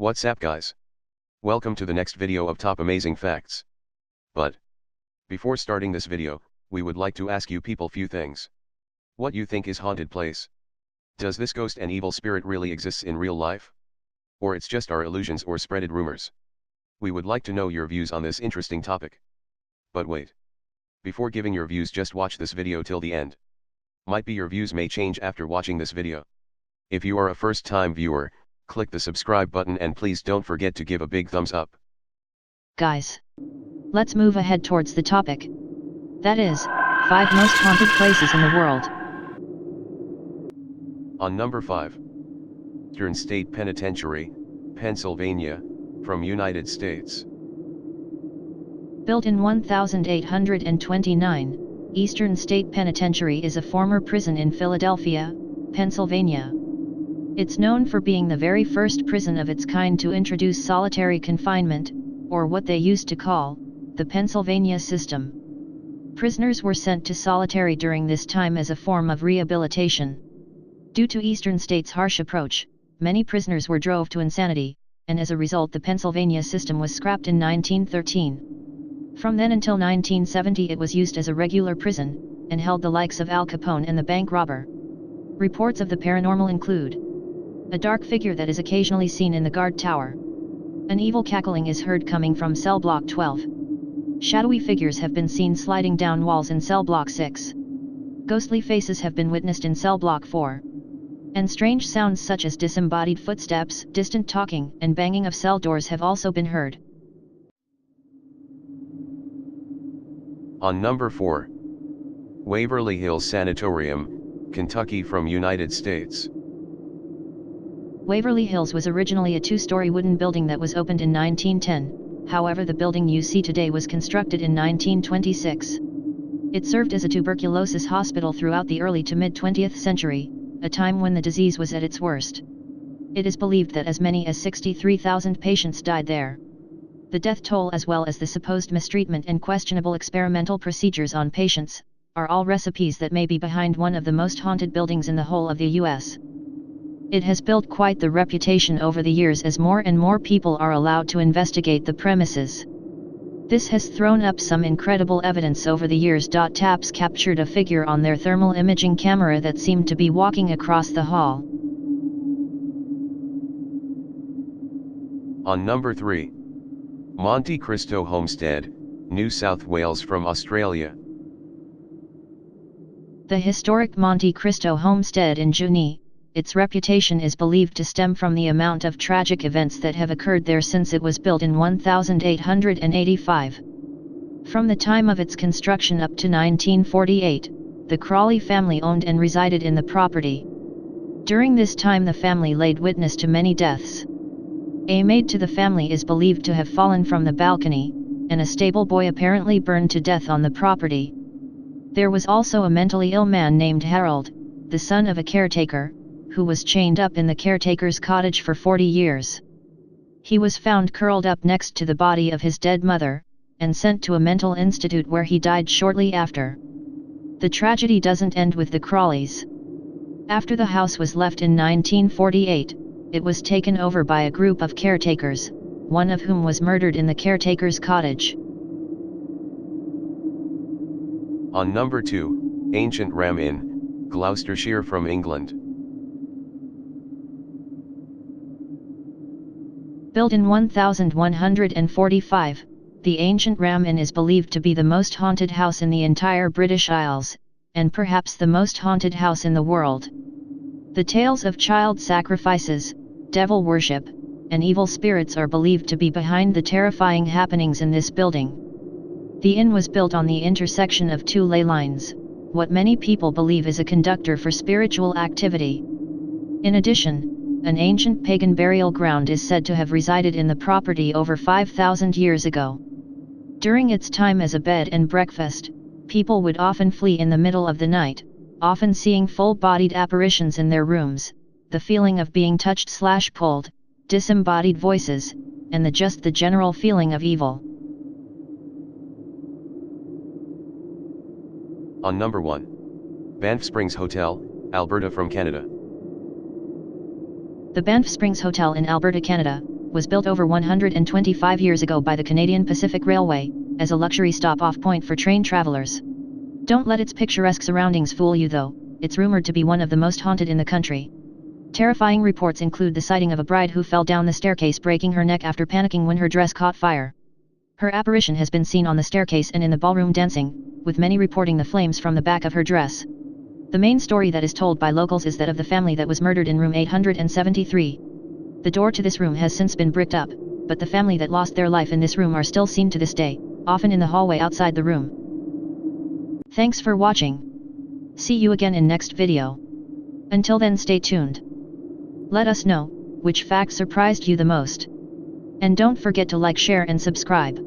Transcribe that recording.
What's up guys? Welcome to the next video of top amazing facts. But before starting this video, we would like to ask you people few things. What you think is haunted place? Does this ghost and evil spirit really exists in real life? Or it's just our illusions or spreaded rumors? We would like to know your views on this interesting topic. But wait. Before giving your views, just watch this video till the end. Might be your views may change after watching this video. If you are a first time viewer, click the subscribe button and please don't forget to give a big thumbs up. Guys, let's move ahead towards the topic. That is, 5 most haunted places in the world. On number 5. Eastern State Penitentiary, Pennsylvania, from United States. Built in 1829, Eastern State Penitentiary is a former prison in Philadelphia, Pennsylvania. It's known for being the very first prison of its kind to introduce solitary confinement, or what they used to call the Pennsylvania system. Prisoners were sent to solitary during this time as a form of rehabilitation. Due to Eastern State's harsh approach, many prisoners were drove to insanity, and as a result the Pennsylvania system was scrapped in 1913. From then until 1970 it was used as a regular prison, and held the likes of Al Capone and the bank robber. Reports of the paranormal include a dark figure that is occasionally seen in the guard tower. An evil cackling is heard coming from cell block 12. Shadowy figures have been seen sliding down walls in cell block 6. Ghostly faces have been witnessed in cell block 4. And strange sounds such as disembodied footsteps, distant talking, and banging of cell doors have also been heard. On number 4. Waverly Hills Sanatorium, Kentucky from United States. Waverly Hills was originally a 2-story wooden building that was opened in 1910, however the building you see today was constructed in 1926. It served as a tuberculosis hospital throughout the early to mid-20th century, a time when the disease was at its worst. It is believed that as many as 63,000 patients died there. The death toll as well as the supposed mistreatment and questionable experimental procedures on patients, are all recipes that may be behind one of the most haunted buildings in the whole of the US. It has built quite the reputation over the years as more and more people are allowed to investigate the premises. This has thrown up some incredible evidence over the years. Taps captured a figure on their thermal imaging camera that seemed to be walking across the hall. On number 3. Monte Cristo Homestead, New South Wales from Australia. The historic Monte Cristo Homestead in Junee, its reputation is believed to stem from the amount of tragic events that have occurred there since it was built in 1885. From the time of its construction up to 1948, the Crawley family owned and resided in the property. During this time the family laid witness to many deaths. A maid to the family is believed to have fallen from the balcony, and a stable boy apparently burned to death on the property. There was also a mentally ill man named Harold, the son of a caretaker, who was chained up in the caretaker's cottage for 40 years. He was found curled up next to the body of his dead mother, and sent to a mental institute where he died shortly after. The tragedy doesn't end with the Crawleys. After the house was left in 1948, it was taken over by a group of caretakers, one of whom was murdered in the caretaker's cottage. On number 2, Ancient Reming, Gloucestershire from England. Built in 1145, the ancient Reming is believed to be the most haunted house in the entire British Isles, and perhaps the most haunted house in the world. The tales of child sacrifices, devil worship, and evil spirits are believed to be behind the terrifying happenings in this building. The inn was built on the intersection of 2 ley lines, what many people believe is a conductor for spiritual activity. In addition, an ancient pagan burial ground is said to have resided in the property over 5,000 years ago. During its time as a bed and breakfast, people would often flee in the middle of the night, often seeing full-bodied apparitions in their rooms, the feeling of being touched/pulled, disembodied voices, and the general feeling of evil. On number 1. Banff Springs Hotel, Alberta from Canada. The Banff Springs Hotel in Alberta, Canada, was built over 125 years ago by the Canadian Pacific Railway, as a luxury stop-off point for train travelers. Don't let its picturesque surroundings fool you though, it's rumored to be one of the most haunted in the country. Terrifying reports include the sighting of a bride who fell down the staircase breaking her neck after panicking when her dress caught fire. Her apparition has been seen on the staircase and in the ballroom dancing, with many reporting the flames from the back of her dress. The main story that is told by locals is that of the family that was murdered in room 873. The door to this room has since been bricked up, but the family that lost their life in this room are still seen to this day, often in the hallway outside the room. Thanks for watching. See you again in next video. Until then, stay tuned. Let us know which fact surprised you the most. And don't forget to like, share and subscribe.